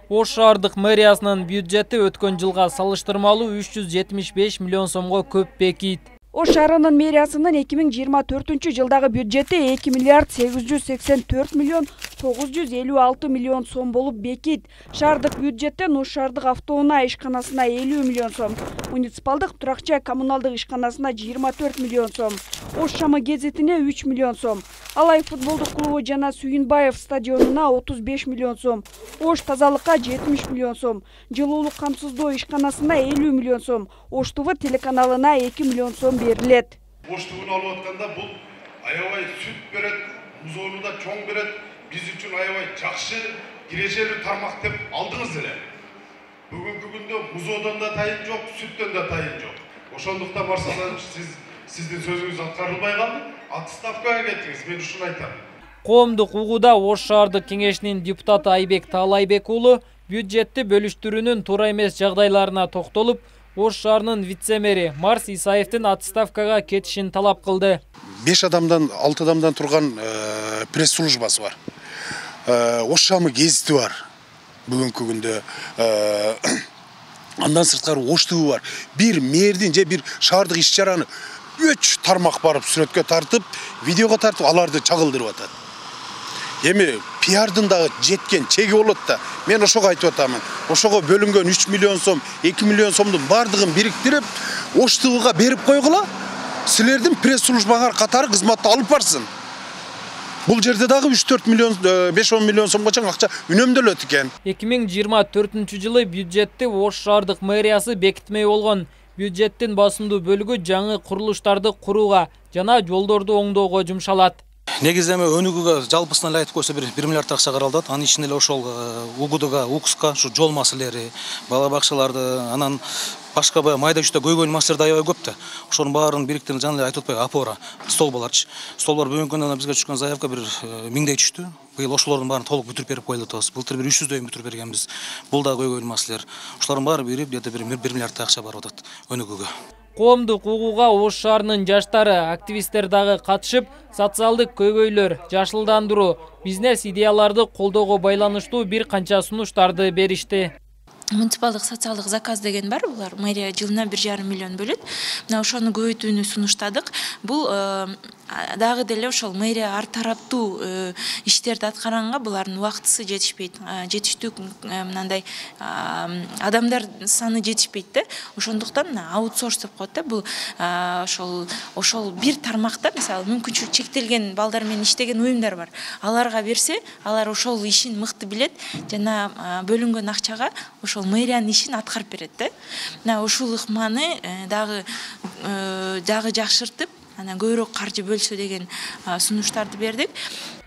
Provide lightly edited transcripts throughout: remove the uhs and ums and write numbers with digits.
Ош шаардык мэриясынын бюджети өткөн жылга салыштырмалуу 375 миллион сомго көп бекийт. Ош шаарынын мэриясынын 2024 жылдагы бюджети 2 миллиард 884 миллион 956 миллион сом болуп бекийт. Шаардык бюджеттен Ош шаардык автоунаа ишканасына 50 миллион сом, муниципалдык туракча коммуналдык ишканасына 24 миллион сом, Ош шамы гезитине 3 миллион сом, Алай футболдук клубу жана Сүйүнбаев стадионуна 35 миллион сом, Ош тазалыкка 70 миллион сом, жылуулук камсыздоо ишканасына 50 миллион сом, Ош ТВ телеканалына 2 миллион сом берилет. Ош ТВ'ни алып атканда бул аябай сүт берет, музоону да чоң берет, биз үчүн аябай жакшы кирежелүү тармак деп алдыңыз эле. Бүгүнкү күндө музоодон да тайын жок, сүттөн да тайын жок. Ошондуктан барсаңыз сиздин сөзүңүз аткарылбай калды, отставкага кеттиңиз, мен ушуну айтам. Коомдук угууда Ош шаардык кеңешинин депутаты Айбек Таалайбек уулу бюджетти бөлүштүрүүнүн туура эмес жагдайларына токтолуп, Ош шаарынын вице-мэри Марс Исаевдин отставкага кетишин талап кылды. 5 адамдан 6 адамдан турган пресс-службасы бар. Ош шамы гезити бар. Бүгүнкү күндө андан сырткары Ош ТВ бар. Бир мэрдин же бир шаардык иш-чараны 3 тармак барып сүрөткө тартып, видеого тартып аларды чагылдырып атат. Эми пиардын да жеткен чеги болот да. Мен ошого айтып атамын. Ошого бөлүнгөн 3 миллион сом, 2 миллион сомдун бардыгын бириктирип, Ош ТВга берип койгула. Силердин пресс-службаңар катары кызматты алып барсын. Бул жерде дагы 3-4 миллион, 5-10 миллион сомго чейин акча үнөмдөлөт экен. 2024 жылы бюджетти Ош шаардык мэриясы бекитмей болгон. Бюджеттин басымдуу бөлүгү жаңы курулуштарды курууга жана жолдорду оңдоого жумшалат. Негиздеме өнүгүүгө жалпысынан эле айтып койсо 1 миллиард акча каралат. Анын ичинде эле ошол УГУДга, УКСКка, ушу жол маселелери, бала бакчаларды, анан башка майда жүчтө көйгөйлүү маселелер аябай көп да. Ошонун баарын бириктирип жана эле айтып атпайбы, опора, столбаларчы. Столбар бүгүнкү күндө бизге түшкөн заявка 1000дей түштү. Быйыл ошолордун баарын толук бүтүрүп берип коюлуп атабыз. Былтыр 300дөй бүтүрүп бергенбиз. Бул да көйгөйлүү маселелер. Ошолордун баары бирип, где-то 1 миллиард акча барып атат өнүгүүгө. Коомдук угууга Ош шаарынын жаштары, активисттер дагы катышып, социалдык көйгөйлөр, жашылдандыруу, бизнес идеяларды колдоого байланыштуу бир канча сунуштарды беришти. Муниципалдык социалдык заказ деген бар, булар мэрия жылына 1,5 миллион бөлөт. Мына ошону көбөйтүүнү сунуштадык. Бул дагы деле ошол мэрия ар тараптуу иштерди аткаранга булардын убактысы жетишпейт. Жетиштүү мындай адамдар саны жетишпейт да. Ошондуктан аутсорс деп коет да. Бул ошол бир тармакта, мисалы, мүмкүнчүлүгү чектелген балдар менен иштеген уюмдар бар. Аларга берсе, алар ошол ишин мыкты билет жана бөлүнгөн акчага ошол мэриянын ишин аткарып берет да. Мына ушул ыкманы дагы жакшыртып, анан көбүрөөк каржы бөлсө деген сунуштарды бердик.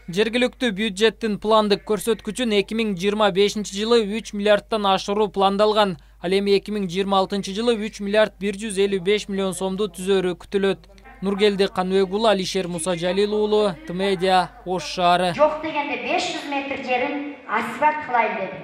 Жергиликтүү бюджеттин пландык көрсөткүчүн 2025 жылы 3 миллиардтан ашыруу пландалган. Ал эми 2026 жылы 3 миллиард 155 миллион сомду түзөрү күтүлөт. Нургелди Каныбек уулу, Алишер Мусажалил уулу, Т-Медиа, Ош шаары. Жок дегенде 500 метр жерин асфальт кылайлы деди.